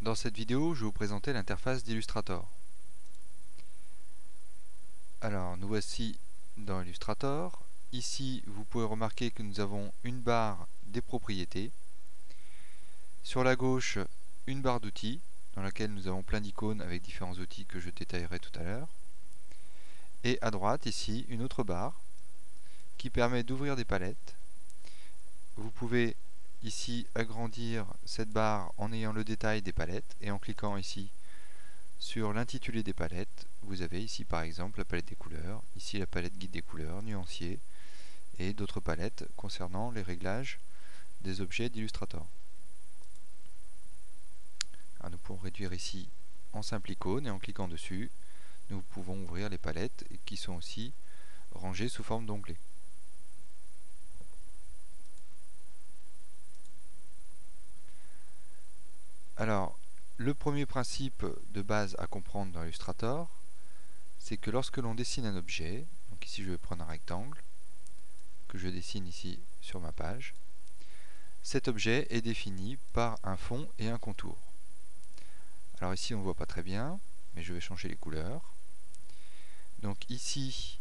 Dans cette vidéo, je vais vous présenter l'interface d'Illustrator. Alors, nous voici dans Illustrator. Ici, vous pouvez remarquer que nous avons une barre des propriétés. Sur la gauche, une barre d'outils, dans laquelle nous avons plein d'icônes avec différents outils que je détaillerai tout à l'heure. Et à droite, ici, une autre barre qui permet d'ouvrir des palettes. Vous pouvez ici agrandir cette barre en ayant le détail des palettes et en cliquant ici sur l'intitulé des palettes, vous avez ici par exemple la palette des couleurs, ici la palette guide des couleurs, nuancier, et d'autres palettes concernant les réglages des objets d'Illustrator. Nous pouvons réduire ici en simple icône et en cliquant dessus, nous pouvons ouvrir les palettes qui sont aussi rangées sous forme d'onglets. Alors, le premier principe de base à comprendre dans Illustrator, c'est que lorsque l'on dessine un objet, donc ici je vais prendre un rectangle, que je dessine ici sur ma page, cet objet est défini par un fond et un contour. Alors ici on ne voit pas très bien, mais je vais changer les couleurs. Donc ici,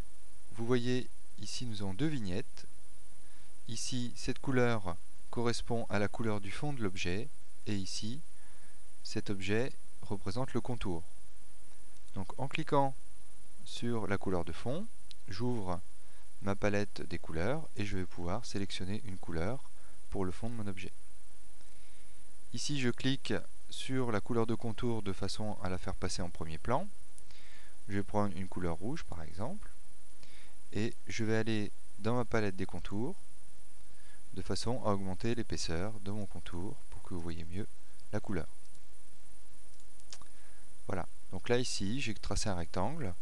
vous voyez, ici nous avons deux vignettes. Ici, cette couleur correspond à la couleur du fond de l'objet, et ici, cet objet représente le contour. Donc en cliquant sur la couleur de fond, j'ouvre ma palette des couleurs et je vais pouvoir sélectionner une couleur pour le fond de mon objet. Ici, je clique sur la couleur de contour de façon à la faire passer en premier plan. Je vais prendre une couleur rouge par exemple et je vais aller dans ma palette des contours de façon à augmenter l'épaisseur de mon contour pour que vous voyez mieux la couleur. Voilà, donc là ici j'ai tracé un rectangle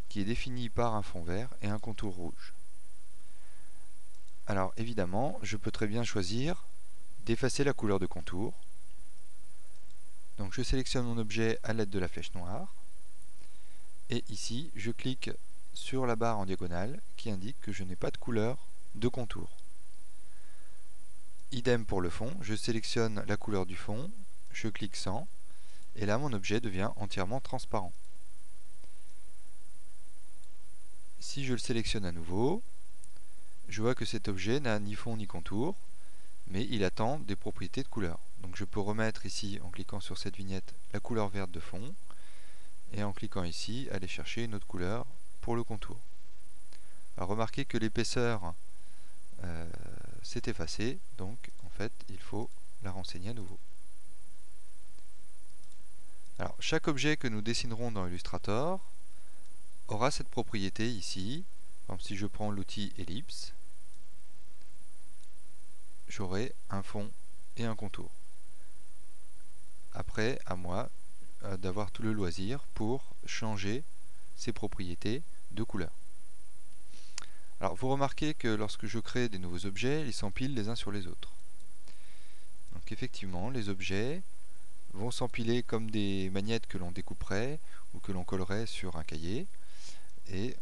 qui est défini par un fond vert et un contour rouge. Alors évidemment, je peux très bien choisir d'effacer la couleur de contour. Donc je sélectionne mon objet à l'aide de la flèche noire. Et ici, je clique sur la barre en diagonale qui indique que je n'ai pas de couleur de contour. Idem pour le fond, je sélectionne la couleur du fond, je clique sans, et là mon objet devient entièrement transparent. Si je le sélectionne à nouveau, je vois que cet objet n'a ni fond ni contour, mais il attend des propriétés de couleur. Donc je peux remettre ici, en cliquant sur cette vignette, la couleur verte de fond, et en cliquant ici, aller chercher une autre couleur pour le contour. Alors remarquez que l'épaisseur s'est effacée, donc en fait il faut la renseigner à nouveau. Alors chaque objet que nous dessinerons dans Illustrator aura cette propriété ici. Par exemple, si je prends l'outil ellipse, j'aurai un fond et un contour. Après, à moi d'avoir tout le loisir pour changer ces propriétés de couleur. Alors vous remarquez que lorsque je crée des nouveaux objets, ils s'empilent les uns sur les autres. Donc effectivement, les objets vont s'empiler comme des magnettes que l'on découperait ou que l'on collerait sur un cahier et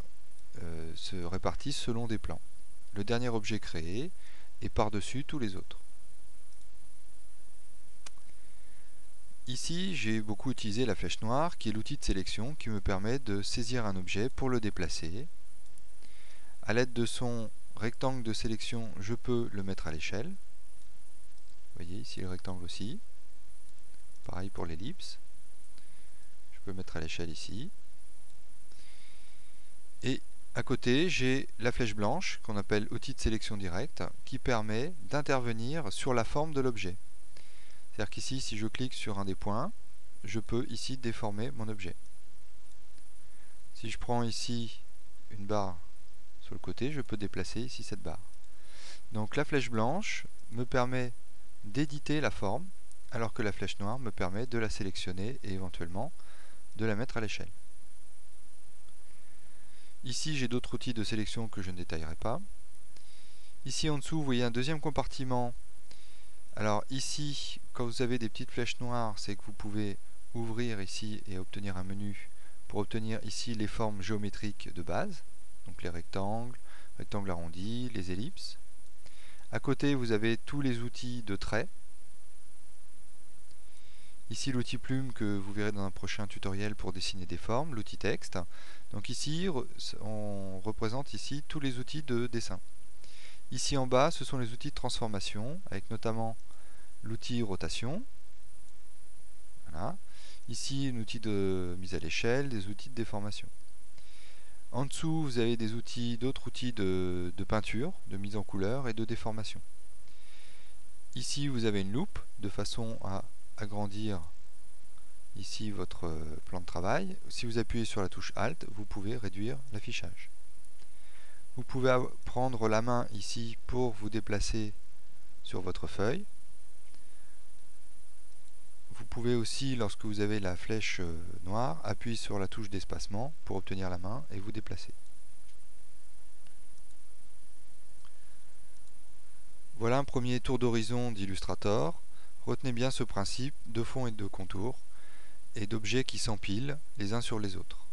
se répartissent selon des plans. Le dernier objet créé est par-dessus tous les autres. Ici, j'ai beaucoup utilisé la flèche noire qui est l'outil de sélection qui me permet de saisir un objet pour le déplacer. À l'aide de son rectangle de sélection, je peux le mettre à l'échelle. Vous voyez ici le rectangle aussi. Pareil pour l'ellipse. Je peux le mettre à l'échelle ici. Et à côté, j'ai la flèche blanche qu'on appelle outil de sélection directe qui permet d'intervenir sur la forme de l'objet. C'est-à-dire qu'ici, si je clique sur un des points, je peux ici déformer mon objet. Si je prends ici une barre sur le côté, je peux déplacer ici cette barre. Donc la flèche blanche me permet d'éditer la forme, alors que la flèche noire me permet de la sélectionner et éventuellement de la mettre à l'échelle. Ici, j'ai d'autres outils de sélection que je ne détaillerai pas. Ici en dessous, vous voyez un deuxième compartiment. Alors ici, quand vous avez des petites flèches noires, c'est que vous pouvez ouvrir ici et obtenir un menu pour obtenir ici les formes géométriques de base, donc les rectangles, rectangles arrondis, les ellipses. À côté, vous avez tous les outils de traits. Ici l'outil plume que vous verrez dans un prochain tutoriel pour dessiner des formes, l'outil texte. Donc ici on représente ici tous les outils de dessin. Ici en bas ce sont les outils de transformation avec notamment l'outil rotation. Voilà. Ici un outil de mise à l'échelle, des outils de déformation. En dessous vous avez des outils, d'autres outils de peinture, de mise en couleur et de déformation. Ici vous avez une loupe de façon à agrandir ici votre plan de travail. Si vous appuyez sur la touche Alt, vous pouvez réduire l'affichage. Vous pouvez prendre la main ici pour vous déplacer sur votre feuille. Vous pouvez aussi, lorsque vous avez la flèche noire, appuyer sur la touche d'espacement pour obtenir la main et vous déplacer. Voilà un premier tour d'horizon d'Illustrator. Retenez bien ce principe de fond et de contour et d'objets qui s'empilent les uns sur les autres.